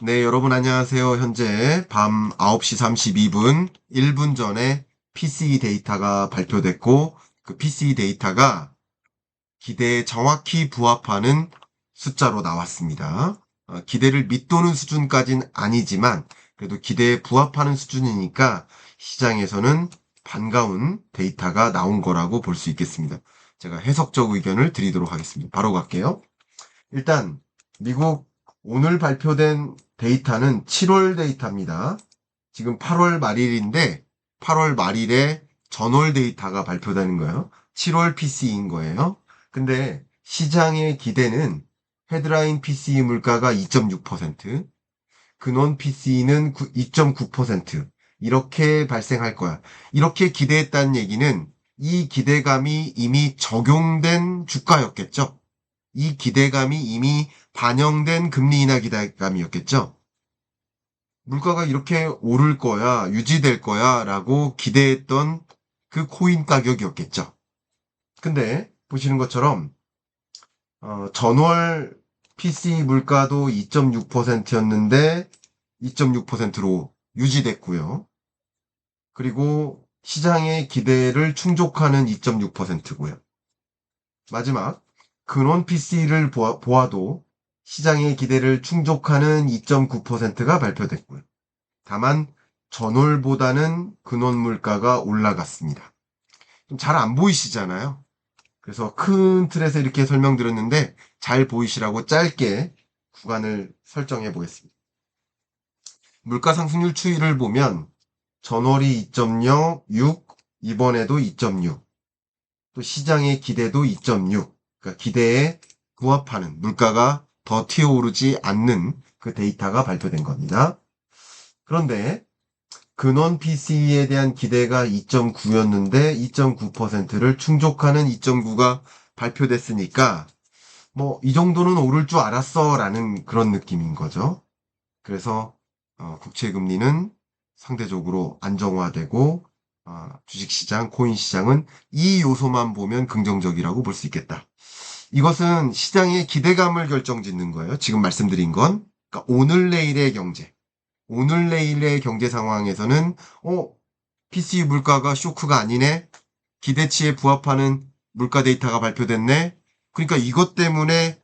네, 여러분 안녕하세요. 현재 밤 9시 32분, 1분 전에 PCE 데이터가 발표됐고, 그 PCE 데이터가 기대에 정확히 부합하는 숫자로 나왔습니다. 기대를 밑도는 수준까진 아니지만, 그래도 기대에 부합하는 수준이니까 시장에서는 반가운 데이터가 나온 거라고 볼 수 있겠습니다. 제가 해석적 의견을 드리도록 하겠습니다. 바로 갈게요. 일단 미국 오늘 발표된 데이터는 7월 데이터입니다. 지금 8월 말일인데 8월 말일에 전월 데이터가 발표되는 거예요. 7월 PCE인 거예요. 근데 시장의 기대는 헤드라인 PCE 물가가 2.6%, 근원 PCE는 2.9% 이렇게 발생할 거야. 이렇게 기대했다는 얘기는 이 기대감이 이미 적용된 주가였겠죠. 이 기대감이 이미 반영된 금리 인하 기대감이었겠죠. 물가가 이렇게 오를 거야, 유지될 거야 라고 기대했던 그 코인 가격이었겠죠. 근데 보시는 것처럼 전월 PC 물가도 2.6%였는데 2.6%로 유지됐고요. 그리고 시장의 기대를 충족하는 2.6%고요. 마지막 근원 PC를 보아도 시장의 기대를 충족하는 2.9%가 발표됐고요. 다만 전월보다는 근원 물가가 올라갔습니다. 좀 잘 안 보이시잖아요. 그래서 큰 틀에서 이렇게 설명드렸는데 잘 보이시라고 짧게 구간을 설정해 보겠습니다. 물가 상승률 추이를 보면 전월이 2.0, 6, 이번에도 2.6, 또 시장의 기대도 2.6, 그러니까 기대에 부합하는 물가가 더 튀어오르지 않는 그 데이터가 발표된 겁니다. 그런데 근원 PCE에 대한 기대가 2.9였는데 2.9%를 충족하는 2.9가 발표됐으니까 뭐 이 정도는 오를 줄 알았어 라는 그런 느낌인 거죠. 그래서 국채금리는 상대적으로 안정화되고 주식시장, 코인시장은 이 요소만 보면 긍정적이라고 볼 수 있겠다. 이것은 시장의 기대감을 결정짓는 거예요. 지금 말씀드린 건. 그러니까 오늘 내일의 경제. 오늘 내일의 경제 상황에서는 PCE 물가가 쇼크가 아니네. 기대치에 부합하는 물가 데이터가 발표됐네. 그러니까 이것 때문에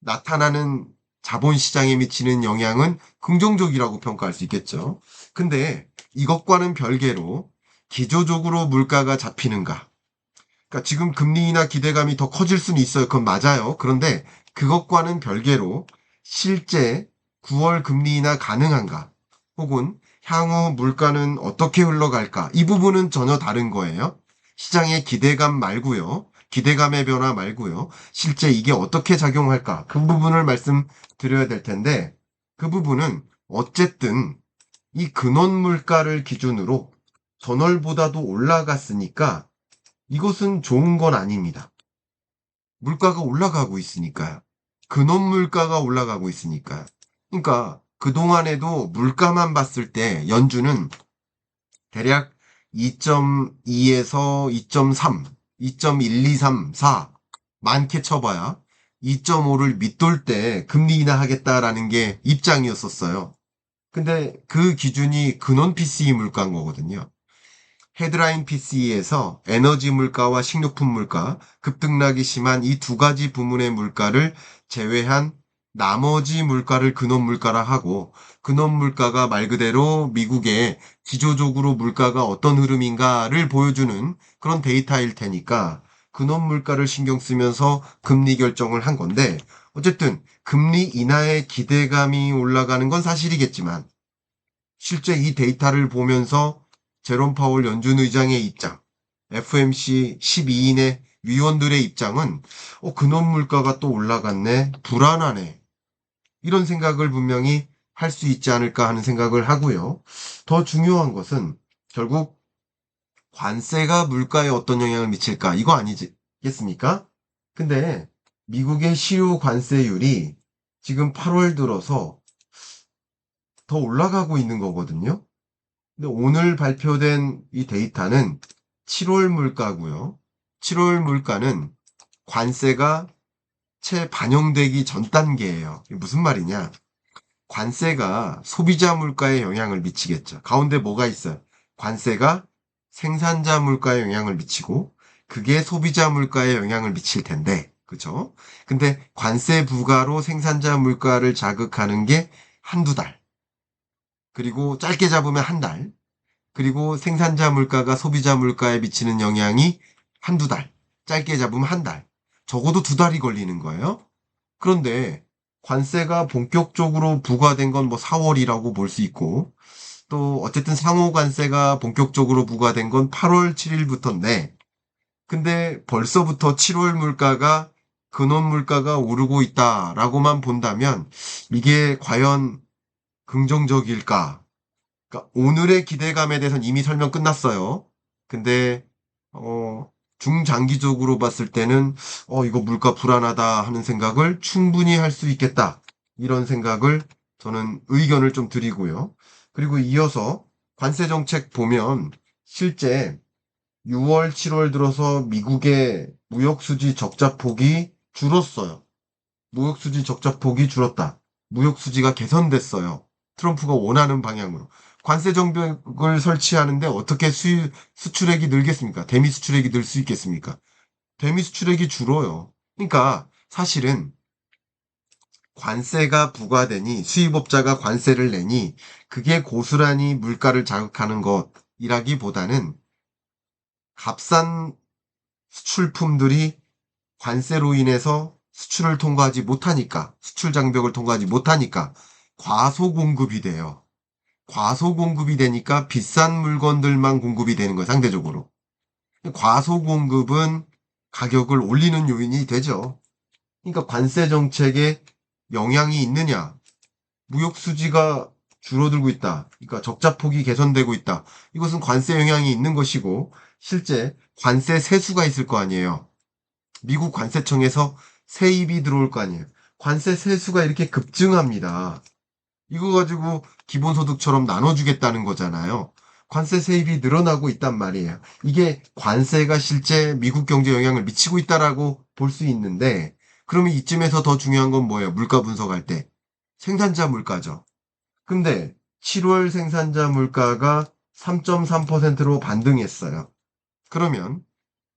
나타나는 자본시장에 미치는 영향은 긍정적이라고 평가할 수 있겠죠. 근데 이것과는 별개로 기조적으로 물가가 잡히는가? 그러니까 지금 금리 인하 기대감이 더 커질 수는 있어요. 그건 맞아요. 그런데 그것과는 별개로 실제 9월 금리 인하 가능한가? 혹은 향후 물가는 어떻게 흘러갈까? 이 부분은 전혀 다른 거예요. 시장의 기대감 말고요. 기대감의 변화 말고요. 실제 이게 어떻게 작용할까? 그 부분을 말씀드려야 될 텐데 그 부분은 어쨌든 이 근원 물가를 기준으로 전월보다도 올라갔으니까 이것은 좋은 건 아닙니다. 물가가 올라가고 있으니까요. 근원 물가가 올라가고 있으니까요. 그러니까 그동안에도 물가만 봤을 때 연준은 대략 2.2에서 2.3, 2.123, 4 많게 쳐봐야 2.5를 밑돌 때 금리 인하하겠다라는 게 입장이었었어요. 근데 그 기준이 근원 PCE 물가인 거거든요. 헤드라인 PCE에서 에너지 물가와 식료품 물가, 급등락이 심한 이 두 가지 부문의 물가를 제외한 나머지 물가를 근원 물가라 하고, 근원 물가가 말 그대로 미국의 기조적으로 물가가 어떤 흐름인가를 보여주는 그런 데이터일 테니까 근원 물가를 신경 쓰면서 금리 결정을 한 건데, 어쨌든 금리 인하의 기대감이 올라가는 건 사실이겠지만 실제 이 데이터를 보면서 제롬 파월 연준 의장의 입장, FMC 12인의 위원들의 입장은 근원 물가가 또 올라갔네, 불안하네, 이런 생각을 분명히 할 수 있지 않을까 하는 생각을 하고요. 더 중요한 것은 결국 관세가 물가에 어떤 영향을 미칠까, 이거 아니겠습니까? 근데 미국의 실효 관세율이 지금 8월 들어서 더 올라가고 있는 거거든요. 근데 오늘 발표된 이 데이터는 7월 물가고요. 7월 물가는 관세가 채 반영되기 전 단계예요. 이게 무슨 말이냐? 관세가 소비자 물가에 영향을 미치겠죠. 가운데 뭐가 있어요? 관세가 생산자 물가에 영향을 미치고 그게 소비자 물가에 영향을 미칠 텐데, 그죠? 근데 관세 부과로 생산자 물가를 자극하는 게 한두 달, 그리고 짧게 잡으면 한 달, 그리고 생산자 물가가 소비자 물가에 미치는 영향이 한두 달, 짧게 잡으면 한 달, 적어도 두 달이 걸리는 거예요. 그런데 관세가 본격적으로 부과된 건 뭐 4월이라고 볼 수 있고, 또 어쨌든 상호 관세가 본격적으로 부과된 건 8월 7일부터인데, 근데 벌써부터 7월 물가가 근원 물가가 오르고 있다라고만 본다면 이게 과연 긍정적일까? 그러니까 오늘의 기대감에 대해서는 이미 설명 끝났어요. 근데 어, 중장기적으로 봤을 때는 이거 물가 불안하다 하는 생각을 충분히 할 수 있겠다. 이런 생각을 저는 의견을 좀 드리고요. 그리고 이어서 관세 정책 보면 실제 6월, 7월 들어서 미국의 무역수지 적자폭이 줄었어요. 무역수지 적자폭이 줄었다. 무역수지가 개선됐어요. 트럼프가 원하는 방향으로. 관세 정벽을 설치하는데 어떻게 수출액이 늘겠습니까? 대미 수출액이 늘 수 있겠습니까? 대미 수출액이 줄어요. 그러니까 사실은 관세가 부과되니 수입업자가 관세를 내니 그게 고스란히 물가를 자극하는 것이라기보다는 값싼 수출품들이 관세로 인해서 수출을 통과하지 못하니까, 수출 장벽을 통과하지 못하니까 과소 공급이 돼요. 과소 공급이 되니까 비싼 물건들만 공급이 되는 거예요, 상대적으로. 과소 공급은 가격을 올리는 요인이 되죠. 그러니까 관세 정책에 영향이 있느냐? 무역 수지가 줄어들고 있다. 그러니까 적자 폭이 개선되고 있다. 이것은 관세 영향이 있는 것이고, 실제 관세 세수가 있을 거 아니에요. 미국 관세청에서 세입이 들어올 거 아니에요. 관세 세수가 이렇게 급증합니다. 이거 가지고 기본소득처럼 나눠주겠다는 거잖아요. 관세 세입이 늘어나고 있단 말이에요. 이게 관세가 실제 미국 경제에 영향을 미치고 있다라고 볼 수 있는데, 그러면 이쯤에서 더 중요한 건 뭐예요? 물가 분석할 때. 생산자 물가죠. 근데 7월 생산자 물가가 3.3%로 반등했어요. 그러면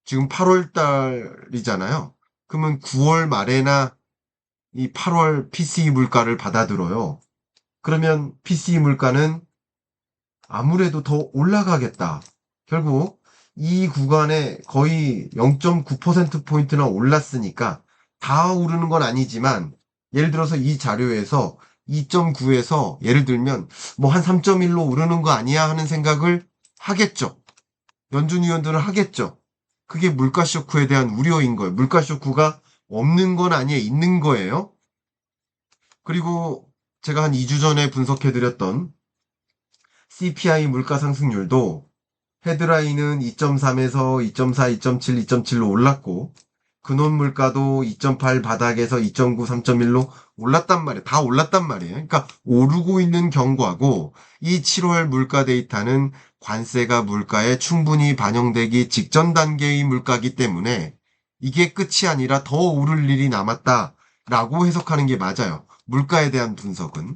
지금 8월 달이잖아요. 그러면 9월 말에나 이 8월 PCE 물가를 받아들어요. 그러면 PCE 물가는 아무래도 더 올라가겠다. 결국 이 구간에 거의 0.9%포인트나 올랐으니까 다 오르는 건 아니지만 예를 들어서 이 자료에서 2.9에서 예를 들면 뭐 한 3.1로 오르는 거 아니야 하는 생각을 하겠죠. 연준 위원들은 하겠죠. 그게 물가 쇼크에 대한 우려인 거예요. 물가 쇼크가 없는 건 아니에요. 있는 거예요. 그리고 제가 한 2주 전에 분석해드렸던 CPI 물가 상승률도 헤드라인은 2.3에서 2.4, 2.7, 2.7로 올랐고 근원 물가도 2.8 바닥에서 2.9, 3.1로 올랐단 말이에요. 다 올랐단 말이에요. 그러니까 오르고 있는 경과고 이 7월 물가 데이터는 관세가 물가에 충분히 반영되기 직전 단계의 물가이기 때문에 이게 끝이 아니라 더 오를 일이 남았다라고 해석하는 게 맞아요. 물가에 대한 분석은.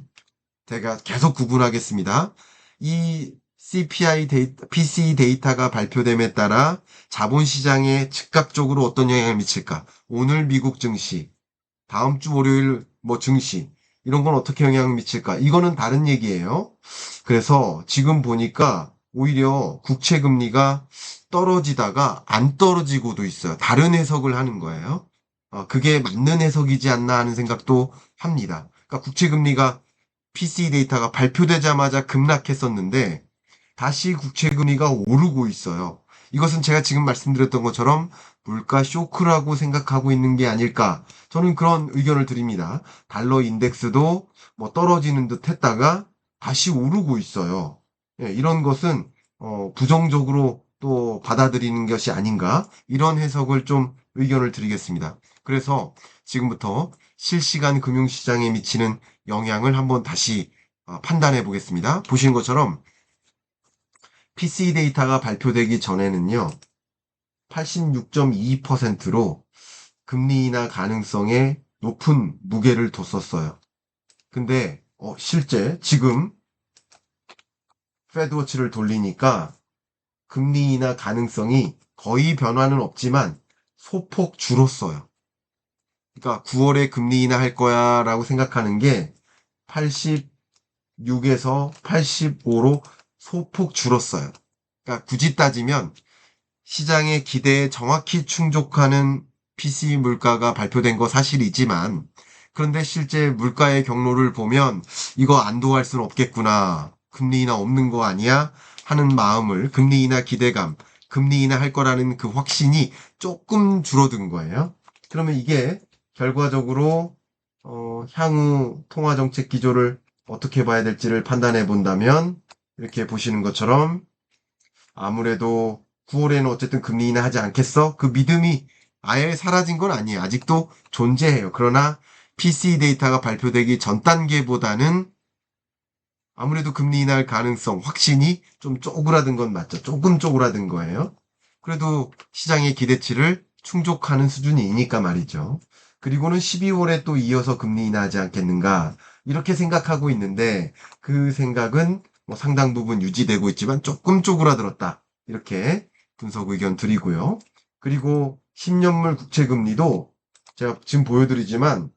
제가 계속 구분하겠습니다. 이 CPI 데이터, PCE 데이터가 발표됨에 따라 자본시장에 즉각적으로 어떤 영향을 미칠까? 오늘 미국 증시, 다음 주 월요일 뭐 증시, 이런 건 어떻게 영향을 미칠까? 이거는 다른 얘기예요. 그래서 지금 보니까 오히려 국채 금리가 떨어지다가 안 떨어지고도 있어요. 다른 해석을 하는 거예요. 그게 맞는 해석이지 않나 하는 생각도 합니다. 그러니까 국채 금리가 PCE 데이터가 발표되자마자 급락했었는데 다시 국채 금리가 오르고 있어요. 이것은 제가 지금 말씀드렸던 것처럼 물가 쇼크라고 생각하고 있는 게 아닐까. 저는 그런 의견을 드립니다. 달러 인덱스도 뭐 떨어지는 듯 했다가 다시 오르고 있어요. 예, 이런 것은 부정적으로 또 받아들이는 것이 아닌가. 이런 해석을 좀 의견을 드리겠습니다. 그래서 지금부터 실시간 금융시장에 미치는 영향을 한번 다시 판단해 보겠습니다. 보시는 것처럼 PCE 데이터가 발표되기 전에는요, 86.2%로 금리 인하 가능성에 높은 무게를 뒀었어요. 근데 실제 지금 페드워치를 돌리니까 금리 인하 가능성이 거의 변화는 없지만 소폭 줄었어요. 그러니까 9월에 금리 인하 할 거야 라고 생각하는 게 86에서 85로 소폭 줄었어요. 그러니까 굳이 따지면 시장의 기대에 정확히 충족하는 PC 물가가 발표된 거 사실이지만, 그런데 실제 물가의 경로를 보면 이거 안도할 수는 없겠구나. 금리 인하 없는 거 아니야? 하는 마음을, 금리 인하 기대감, 금리 인하 할 거라는 그 확신이 조금 줄어든 거예요. 그러면 이게 결과적으로 향후 통화정책 기조를 어떻게 봐야 될지를 판단해 본다면, 이렇게 보시는 것처럼 아무래도 9월에는 어쨌든 금리 인하 하지 않겠어? 그 믿음이 아예 사라진 건 아니에요. 아직도 존재해요. 그러나 PCE 데이터가 발표되기 전 단계보다는 아무래도 금리 인하할 가능성, 확신이 좀 쪼그라든 건 맞죠. 조금 쪼그라든 거예요. 그래도 시장의 기대치를 충족하는 수준이니까 말이죠. 그리고는 12월에 또 이어서 금리 인하하지 않겠는가, 이렇게 생각하고 있는데, 그 생각은 뭐 상당 부분 유지되고 있지만 조금 쪼그라들었다, 이렇게 분석 의견 드리고요. 그리고 10년물 국채금리도 제가 지금 보여드리지만,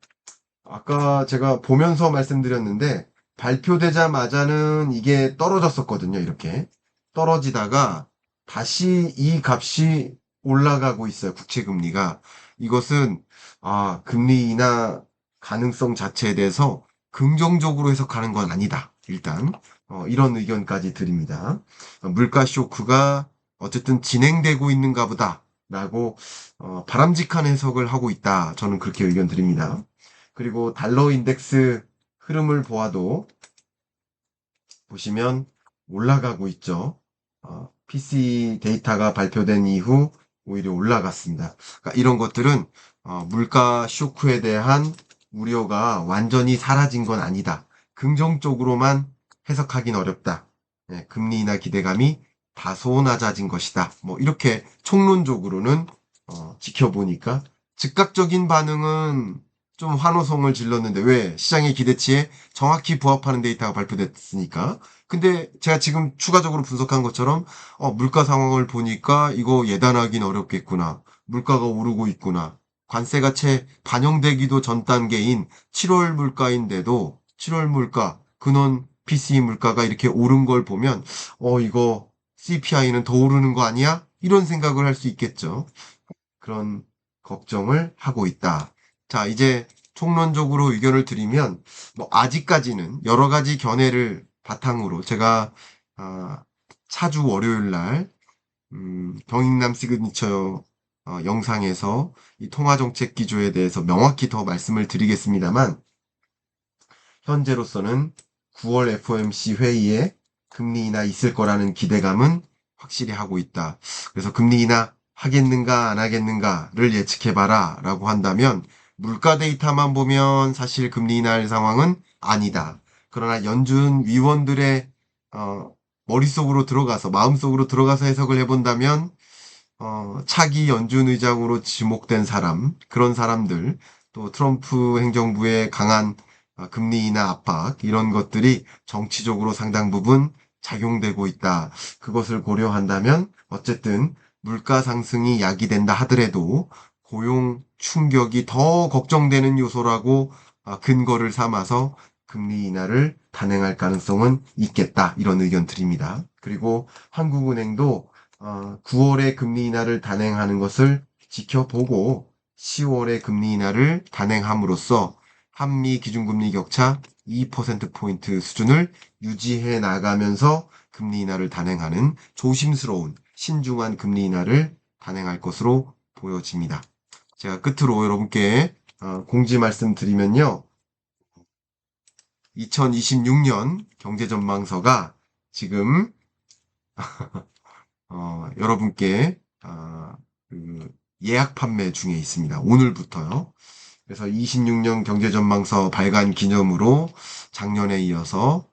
아까 제가 보면서 말씀드렸는데, 발표되자마자는 이게 떨어졌었거든요. 이렇게 떨어지다가 다시 이 값이 올라가고 있어요. 국채금리가. 이것은 금리 인하 가능성 자체에 대해서 긍정적으로 해석하는 건 아니다. 일단 이런 의견까지 드립니다. 물가 쇼크가 어쨌든 진행되고 있는가 보다 라고 바람직한 해석을 하고 있다. 저는 그렇게 의견 드립니다. 그리고 달러 인덱스 흐름을 보아도 보시면 올라가고 있죠. PC 데이터가 발표된 이후 오히려 올라갔습니다. 그러니까 이런 것들은 물가 쇼크에 대한 우려가 완전히 사라진 건 아니다. 긍정적으로만 해석하긴 어렵다. 네, 금리 인하 기대감이 다소 낮아진 것이다. 뭐 이렇게 총론적으로는 지켜보니까 즉각적인 반응은 좀 환호성을 질렀는데, 왜? 시장의 기대치에 정확히 부합하는 데이터가 발표됐으니까. 근데 제가 지금 추가적으로 분석한 것처럼 물가 상황을 보니까 이거 예단하긴 어렵겠구나. 물가가 오르고 있구나. 관세가 채 반영되기도 전 단계인 7월 물가인데도 7월 물가, 근원 PCE 물가가 이렇게 오른 걸 보면 이거 CPI는 더 오르는 거 아니야? 이런 생각을 할 수 있겠죠. 그런 걱정을 하고 있다. 자, 이제 총론적으로 의견을 드리면, 뭐, 아직까지는 여러 가지 견해를 바탕으로 제가, 차주 월요일 날, 경익남 시그니처 영상에서 이 통화정책 기조에 대해서 명확히 더 말씀을 드리겠습니다만, 현재로서는 9월 FOMC 회의에 금리 인하 있을 거라는 기대감은 확실히 하고 있다. 그래서 금리 인하 하겠는가 안 하겠는가를 예측해봐라 라고 한다면, 물가 데이터만 보면 사실 금리 인하할 상황은 아니다. 그러나 연준 위원들의 머릿속으로 들어가서, 마음속으로 들어가서 해석을 해본다면 차기 연준 의장으로 지목된 사람, 그런 사람들, 또 트럼프 행정부의 강한 금리 인하 압박, 이런 것들이 정치적으로 상당 부분 작용되고 있다. 그것을 고려한다면 어쨌든 물가 상승이 야기된다 하더라도 고용 충격이 더 걱정되는 요소라고 근거를 삼아서 금리 인하를 단행할 가능성은 있겠다. 이런 의견 드립니다. 그리고 한국은행도 9월에 금리 인하를 단행하는 것을 지켜보고 10월에 금리 인하를 단행함으로써 한미 기준금리 격차 2%포인트 수준을 유지해 나가면서 금리 인하를 단행하는 조심스러운 신중한 금리 인하를 단행할 것으로 보여집니다. 제가 끝으로 여러분께 공지 말씀드리면요. 2026년 경제전망서가 지금 여러분께 그 예약 판매 중에 있습니다. 오늘부터요. 그래서 26년 경제전망서 발간 기념으로 작년에 이어서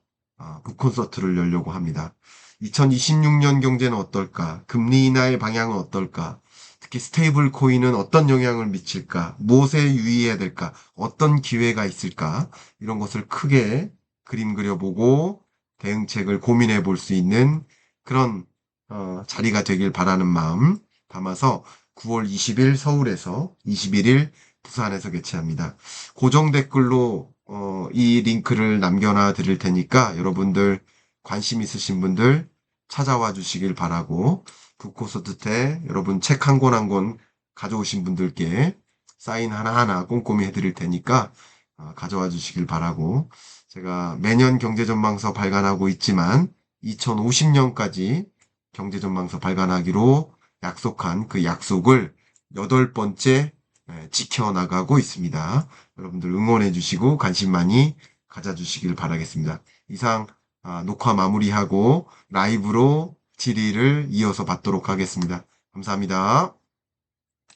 북콘서트를 열려고 합니다. 2026년 경제는 어떨까? 금리 인하의 방향은 어떨까? 특히 스테이블 코인은 어떤 영향을 미칠까? 무엇에 유의해야 될까? 어떤 기회가 있을까? 이런 것을 크게 그림 그려보고 대응책을 고민해 볼 수 있는 그런 자리가 되길 바라는 마음 담아서 9월 20일 서울에서 21일 부산에서 개최합니다. 고정 댓글로 이 링크를 남겨놔 드릴 테니까 여러분들 관심 있으신 분들 찾아와 주시길 바라고, 북콘서트 때 여러분 책 한 권 한 권 가져오신 분들께 사인 하나하나 꼼꼼히 해드릴 테니까 가져와 주시길 바라고, 제가 매년 경제전망서 발간하고 있지만 2050년까지 경제전망서 발간하기로 약속한 그 약속을 8번째 지켜나가고 있습니다. 여러분들 응원해 주시고 관심 많이 가져주시길 바라겠습니다. 이상 녹화 마무리하고 라이브로 질의를 이어서 받도록 하겠습니다. 감사합니다.